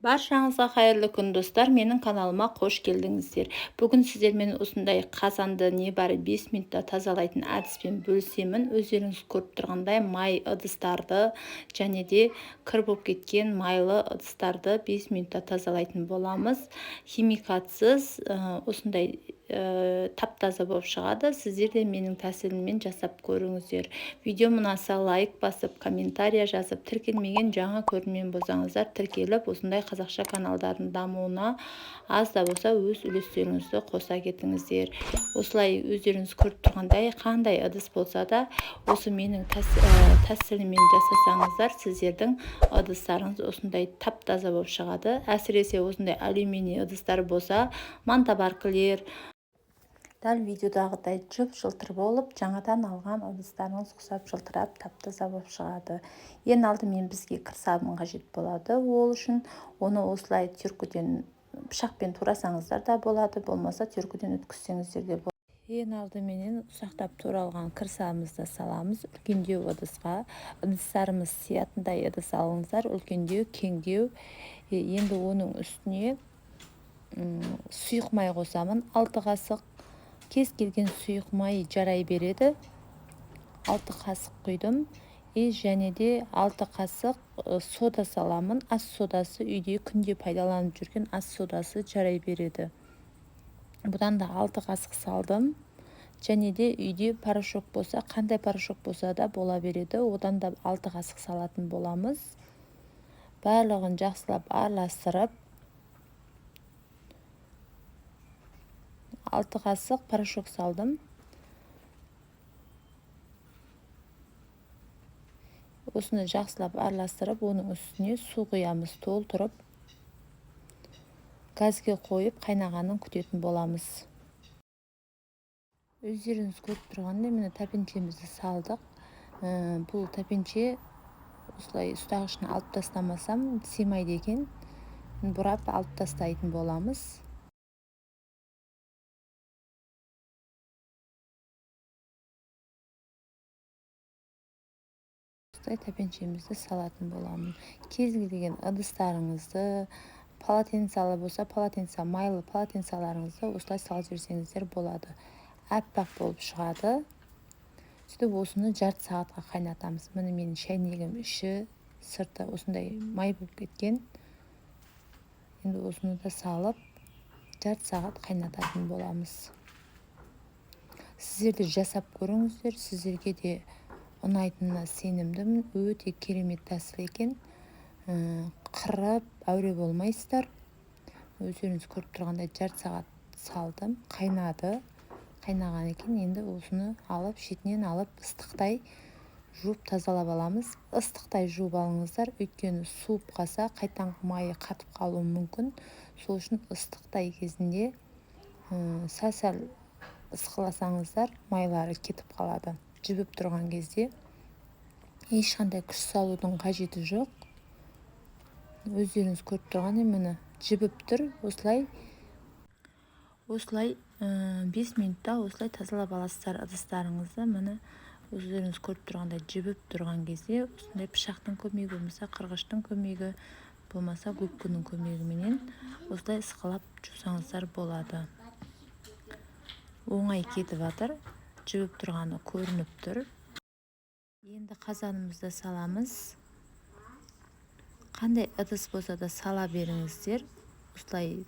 Баршаңызға қайырлы күн достар, менің каналыма қош келдіңіздер. Бүгін сіздермен осындай қазанды небәрі 5 минутта тазалайтын әдіспен бөлісемін. Өздеріңіз көріп тұрғандай май ыдыстарды және де кір болып кеткен майлы ыдыстарды 5 минутта тазалайтын боламыз. Химикатсыз осындай тап-таза болып шығады. Сіздер де менің тәсіліммен жасап көріңіздер. Видео ұнаса лайк басып, комментария жазып, тіркелмеген жаңа көрермен болсаңыздар тіркеліп, осындай қазақша каналдардың дамуына аз да болса өз үлестеріңізді қоса кетіңіздер. Осылай өздеріңіз көріп тұрғандай қандай ыдыс болса да осы менің тәсіліммен жасасаңыздар сіздердің ыдыстарыңыз осындай тап-таза болып шығады. Әсіресе осындай алюминий ыдыстар болса, мантабаркілер дәл видеодағыдай жып-жылтыр болып, жаңадан алған ыдыстарыңыз ұқсап жылтырап тап-таза болып шығады. Ең алдымен бізге кір сабын қажет болады. Ол үшін оны осылай түркіден пышақпен турасаңыздар да болады, болмаса түркіден өткізсеңіздер де болады. Ең алдыменен ұсақтап туралған кір сабымызды саламыз. Үлкендеу ыдысқа, ыдыстарымыз сиятындай ыдыс алыңыздар, үлкендеу, кеңдеу. Енді оның үстіне сұйық май қосамын, 6 қасық. Кез келген сұйық май жарай береді. 6 қасық құйдым. Және де 6 қасық сода саламын. Ас содасы үйде күнде пайдаланып жүрген ас содасы жарай береді. Бұдан да 6 қасық салдым. Және де үйде порошок болса, қандай порошок болса да бола береді. Одан да 6 қасық салатын боламыз. Барлығын жақсылап араластырып, 6 қасық порошок салдым. Осыны жақсылап араластырып, оның үстіне су құямыз, толтырып, газге қойып, қайнағанын күтетін боламыз. Өздеріңіз көріп тұрғандай, міне тәпеншемізді салдық. Бұл тәпенше осылай ұстағышын алып тастамасам сыймайды екен. Бұрап алып тастайтын боламыз. Тәпеншемізді салатын боламын. Кез келген ыдыстарыңызды, полотенцалы болса, майлы полотенцаларыңызды осылай салып жіберсеңіздер болады. Әппақ болып шығады. Сөйтіп осыны жарты сағатқа қайнатамыз. Міне менің шәйнегім іші, сырты осындай май болып кеткен. Енді осыны да салып, жарты сағат қайнататын боламыз. Сіздер де жасап көріңіздер, сіздерге де ұнайтынына сенімдімін. Өте керемет тәсіл екен. Қырып, әуре болмайсыздар. Өздеріңіз көріп тұрғандай жарты сағат салдым, қайнады. Қайнаған екен. Енді осыны алып, шетінен алып, ыстықтай жуып тазалап аламыз. Ыстықтай жуып алыңыздар, өйткені суып қалса, қайтаң майы қатып қалуы мүмкін. Сол үшін ыстықтай кезінде сәл-сәл ысқыласаңыздар, майлары кетіп қалады. Жібіп тұрған кезде ешқандай күш салудың қажеті жоқ. Өздеріңіз көріп тұрғандай, міне жібіп тұр. Осылай 5 минутта осылай тазалап аласыздар ыдыстарыңызды. Міне өздеріңіз көріп тұрғандай жібіп тұрған кезде осындай пышақтың көмегі болмаса, қырғыштың көмегі болмаса, губканың көмегіменен осылай ысқылап жусаңыздар болады. Оңай кетіп жатыр. Жібіп тұрғаны көрініп тұр. Енді қазанымызды саламыз. Қандай ыдыс болса да сала беріңіздер. Осылай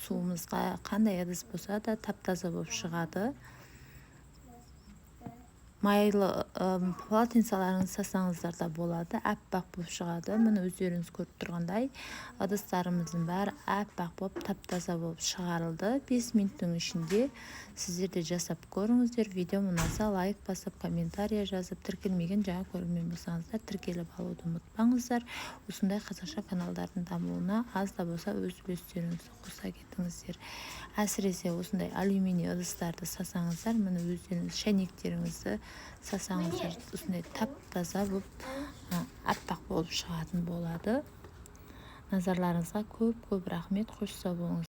суымызға қандай ыдыс болса да тап-таза болып шығады. Майлы полотенцаларыңызды салсаңыздар да болады, әппақ болып шығады. Міне өздеріңіз көріп тұрғандай ыдыстарымыздың бәрі әппақ болып, тап-таза болып шығарылды. 5 минуттың ішінде сіздер де жасап көріңіздер. Видео ұнаса лайк басып, комментария жазып, тіркелмеген жаңа көрермен болсаңыздар тіркеліп алуды ұмытпаңыздар. Осындай қазақша каналдардың дамуына аз да болса өз үлестеріңізді қоса кетіңіздер. Әсіресе осындай алюминий ыдыстарды салсаңыздар, міне өздеріңіз шәйнектеріңізді салсаңыздар, осындай тап-таза болып, әппақ болып шығатын болады. Назарларыңызға көп рахмет. Қош сау болыңыз.